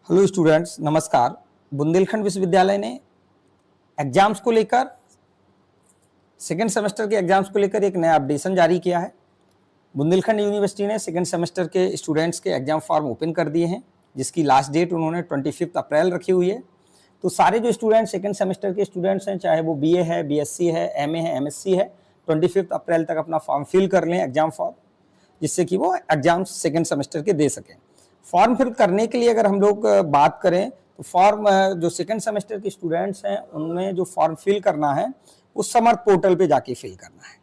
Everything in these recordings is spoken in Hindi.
हेलो स्टूडेंट्स, नमस्कार। बुंदेलखंड विश्वविद्यालय ने एग्जाम्स को लेकर सेकेंड सेमेस्टर के एग्जाम्स को लेकर एक नया अपडेशन जारी किया है। बुंदेलखंड यूनिवर्सिटी ने सेकेंड सेमेस्टर के स्टूडेंट्स के एग्जाम फॉर्म ओपन कर दिए हैं, जिसकी लास्ट डेट उन्होंने 25 अप्रैल रखी हुई है। तो सारे जो स्टूडेंट्स सेकेंड सेमेस्टर के स्टूडेंट्स हैं, चाहे वो बीए है, बीएससी है, एमए है, एमएससी है, 25 अप्रैल तक अपना फॉर्म फिल कर लें, एग्जाम फॉर्म, जिससे कि वो एग्जाम सेकेंड सेमेस्टर के दे सकें। फॉर्म फिल करने के लिए अगर हम लोग बात करें तो फॉर्म जो सेकेंड सेमेस्टर के स्टूडेंट्स हैं उनमें जो फॉर्म फिल करना है वो समर्थ पोर्टल पे जाके फिल करना है।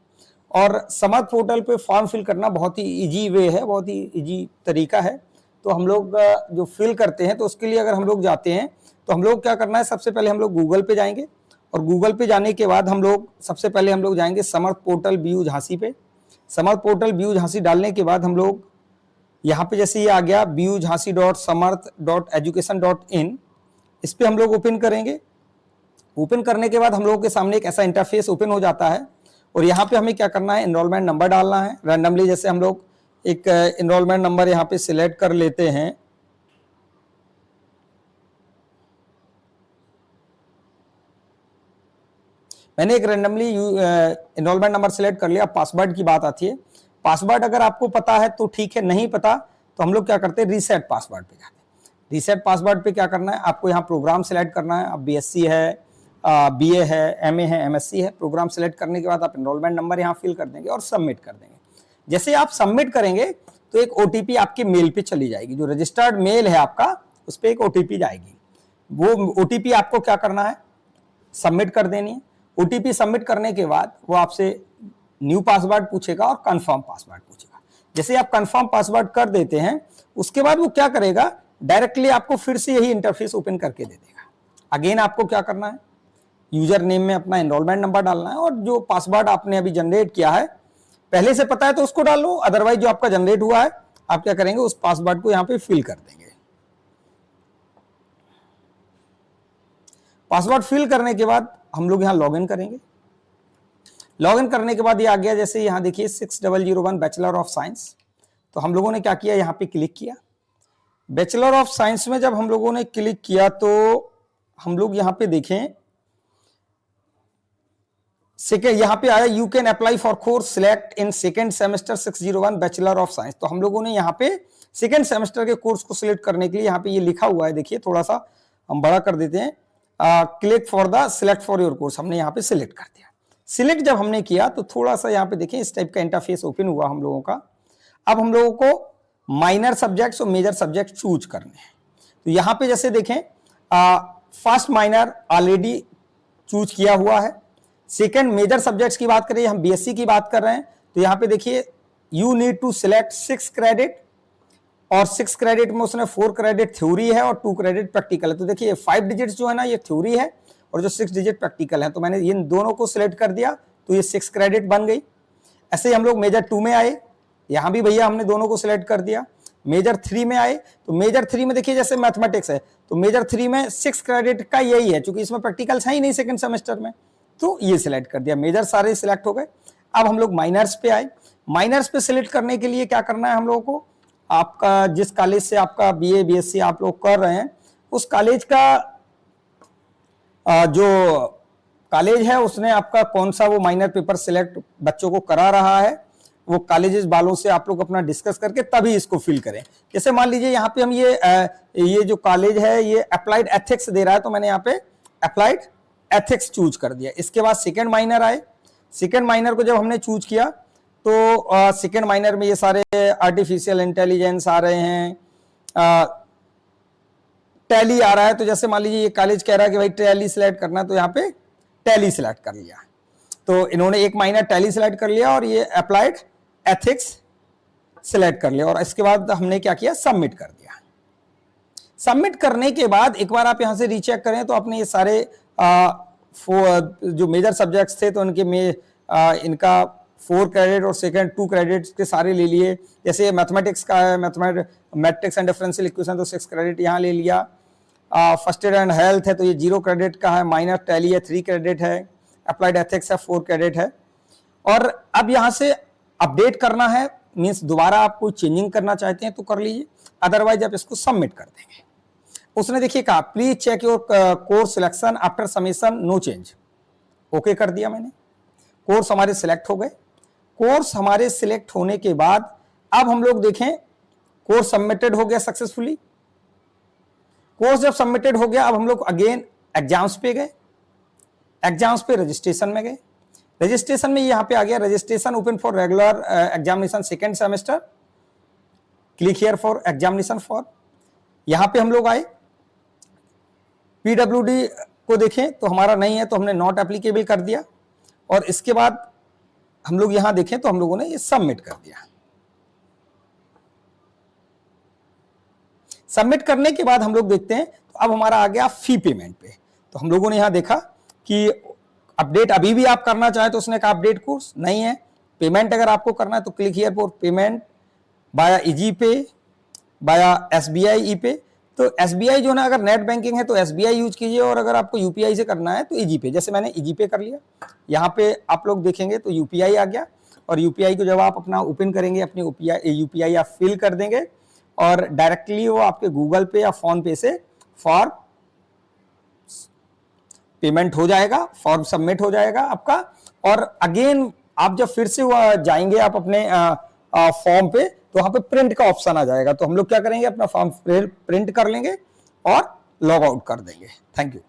और समर्थ पोर्टल पे फॉर्म फिल करना बहुत ही इजी वे है, बहुत ही इजी तरीका है। तो हम लोग जो फिल करते हैं तो उसके लिए अगर हम लोग जाते हैं तो हम लोग क्या करना है, सबसे पहले हम लोग गूगल पे जाएंगे और गूगल पे जाने के बाद हम लोग सबसे पहले हम लोग जाएंगे समर्थ पोर्टल BU झांसी पे। समर्थ पोर्टल BU झांसी डालने के बाद हम लोग यहाँ पे जैसे ये आ गया BU.Jhansi.samarth.education.in, इस पे हम लोग ओपन करेंगे। ओपन करने के बाद हम लोगों के सामने एक ऐसा इंटरफेस ओपन हो जाता है और यहाँ पे हमें क्या करना है, एनरोलमेंट नंबर डालना है रैंडमली। जैसे हम लोग एक एनरोलमेंट नंबर यहाँ पे सिलेक्ट कर लेते हैं। मैंने एक रैंडमली एनरोलमेंट नंबर सिलेक्ट कर लिया। पासवर्ड की बात आती है, पासवर्ड अगर आपको पता है तो ठीक है, नहीं पता तो हम लोग क्या करते हैं, रीसेट पासवर्ड पे जाते हैं। रीसेट पासवर्ड पे क्या करना है, आपको यहाँ प्रोग्राम सेलेक्ट करना है। अब बीएससी है, बीए है, एमए है, एमएससी है। प्रोग्राम सेलेक्ट करने के बाद आप एनरोलमेंट नंबर यहाँ फिल कर देंगे और सबमिट कर देंगे। जैसे आप सबमिट करेंगे तो एक ओटीपी आपके मेल पे चली जाएगी, जो रजिस्टर्ड मेल है आपका उस पर एक ओटीपी जाएगी। वो ओटीपी आपको क्या करना है, सबमिट कर देनी है। ओटीपी सबमिट करने के बाद वो आपसे न्यू पासवर्ड पूछेगा और कंफर्म पासवर्ड पूछेगा। जैसे आप कंफर्म पासवर्ड कर देते हैं उसके बाद वो क्या करेगा, डायरेक्टली आपको फिर से यही इंटरफेस ओपन करके दे देगा। अगेन आपको क्या करना है, यूजर नेम में अपना एनरोलमेंट नंबर डालना है और जो पासवर्ड आपने अभी जनरेट किया है, पहले से पता है तो उसको डाल लो, अदरवाइज जो आपका जनरेट हुआ है आप क्या करेंगे, उस पासवर्ड को यहाँ पे फिल कर देंगे। पासवर्ड फिल करने के बाद हम लोग यहाँ लॉग इन करेंगे। लॉगिन करने के बाद ये आ गया, जैसे यहाँ देखिए 6001 बैचलर ऑफ साइंस। तो हम लोगों ने क्या किया, यहाँ पे क्लिक किया। बैचलर ऑफ साइंस में जब हम लोगों ने क्लिक किया तो हम लोग यहाँ पे देखें, सेकेंड यहाँ पे आया you can apply for course select in second semester 601 bachelor of science. तो हम लोगों ने यहाँ पे सेकेंड सेमेस्टर के कोर्स को सिलेक्ट करने के लिए यहाँ पे ये लिखा हुआ है, देखिए थोड़ा सा हम बड़ा कर देते हैं, click for the select for your course. हमने यहाँ पे सिलेक्ट कर दिया। सिलेक्ट जब हमने किया तो थोड़ा सा यहाँ पे देखें इस टाइप का इंटरफेस ओपन हुआ हम लोगों का। अब हम लोगों को माइनर सब्जेक्ट्स और मेजर सब्जेक्ट चूज करने हैं। तो यहाँ पे जैसे देखें, फर्स्ट माइनर ऑलरेडी चूज किया हुआ है। सेकंड मेजर सब्जेक्ट्स की बात करें, हम बीएससी की बात कर रहे हैं, तो यहाँ पे देखिए you need to select 6 credit और 6 क्रेडिट में उसने 4 क्रेडिट थ्योरी है और 2 क्रेडिट प्रैक्टिकल है। तो देखिए 5 डिजिट्स जो है ना ये थ्योरी है और जो 6 डिजिट प्रैक्टिकल है। तो मैंने इन दोनों को सिलेक्ट कर दिया तो ये 6 क्रेडिट बन गई। ऐसे ही हम लोग मेजर 2 में आए, यहाँ भी भैया हमने दोनों को सिलेक्ट कर दिया। मेजर 3 में आए तो मेजर 3 में देखिए जैसे मैथमेटिक्स है तो मेजर 3 में 6 क्रेडिट का यही है, क्योंकि इसमें प्रैक्टिकल्स है ही नहीं सेकंड सेमेस्टर में, तो ये सिलेक्ट कर दिया। मेजर सारे सिलेक्ट हो गए। अब हम लोग माइनर्स पे आए। माइनर्स पे सिलेक्ट करने के लिए क्या करना है हम लोगों को, आपका जिस कॉलेज से आपका बीए बीएससी आप लोग कर रहे हैं उस कॉलेज का जो कॉलेज है उसने आपका कौन सा वो माइनर पेपर सिलेक्ट बच्चों को करा रहा है, वो कॉलेजेस वालों से आप लोग अपना डिस्कस करके तभी इसको फिल करें। जैसे मान लीजिए यहाँ पे हम ये जो कॉलेज है ये अप्लाइड एथिक्स दे रहा है, तो मैंने यहाँ पे अप्लाइड एथिक्स चूज कर दिया। इसके बाद सेकेंड माइनर आए। सेकेंड माइनर को जब हमने चूज किया तो सेकेंड माइनर में ये सारे आर्टिफिशियल इंटेलिजेंस आ रहे हैं, टैली आ रहा है। तो जैसे मान लीजिए ये कॉलेज कह रहा है कि भाई टैली सिलेक्ट करना, तो यहाँ पे टैली सिलेक्ट कर लिया। तो इन्होंने एक माइनर टैली सिलेक्ट कर लिया और ये अप्लाइड एथिक्स सिलेक्ट कर लिया और इसके बाद हमने क्या किया, सबमिट कर दिया। सबमिट करने के बाद एक बार आप यहाँ से रीचेक करें तो आपने ये सारे जो मेजर सब्जेक्ट्स थे तो इनके इनका 4 क्रेडिट और सेकंड 2 क्रेडिट के सारे ले लिए। जैसे मैथमेटिक्स का है, मैथमेटिक्स एंड डिफरेंशियल इक्वेशन, तो 6 क्रेडिट यहाँ ले लिया। फर्स्ट एड एंड हेल्थ है तो ये 0 क्रेडिट का है। माइनर टैली है 3 क्रेडिट है। अप्लाइड एथिक्स है 4 क्रेडिट है। और अब यहाँ से अपडेट करना है, मीन्स दोबारा आप कोई चेंजिंग करना चाहते हैं तो कर लीजिए, अदरवाइज आप इसको सबमिट कर देंगे। उसने देखिए कहा please check your course selection after submission, no change. Okay कर दिया मैंने, कोर्स हमारे सिलेक्ट हो गए। कोर्स हमारे सिलेक्ट होने के बाद अब हम लोग देखें कोर्स सबमिटेड हो गया सक्सेसफुली। कोर्स जब सबमिटेड हो गया अब हम लोग अगेन एग्जाम्स पे गए, एग्जाम्स पे रजिस्ट्रेशन में गए। रजिस्ट्रेशन में यहां पे आ गया registration open for regular examination second semester, click here for examination for. यहां पे हम लोग आए, पीडब्ल्यूडी को देखें तो हमारा नहीं है तो हमने नॉट एप्लीकेबल कर दिया, और इसके बाद हम लोग यहां देखें तो हम लोगों ने ये सबमिट कर दिया। सबमिट करने के बाद हम लोग देखते हैं तो अब हमारा आ गया फी पेमेंट पे। तो हम लोगों ने यहां देखा कि अपडेट अभी भी आप करना चाहे तो उसने कहा अपडेट कोर्स नहीं है। पेमेंट अगर आपको करना है तो क्लिक हियर फॉर पेमेंट बाया इजी पे, बाया एसबीआई ई पे। तो एसबीआई जो ना अगर नेट बैंकिंग है तो एसबीआई यूज कीजिए, और अगर आपको यूपीआई से करना है तो इजी पे, जैसे मैंने इजी पे कर लिया। यहाँ पे आप लोग देखेंगे तो यूपीआई आ गया, और यूपीआई को जब आप अपना ओपन करेंगे अपनी यूपीआई आप फिल कर देंगे और डायरेक्टली वो आपके गूगल पे या फोन पे से फॉर पेमेंट हो जाएगा, फॉर्म सबमिट हो जाएगा आपका। और अगेन आप जब फिर से जाएंगे आप अपने फॉर्म पे तो वहां पे प्रिंट का ऑप्शन आ जाएगा। तो हम लोग क्या करेंगे, अपना फॉर्म प्रिंट कर लेंगे और लॉग आउट कर देंगे। Thank you.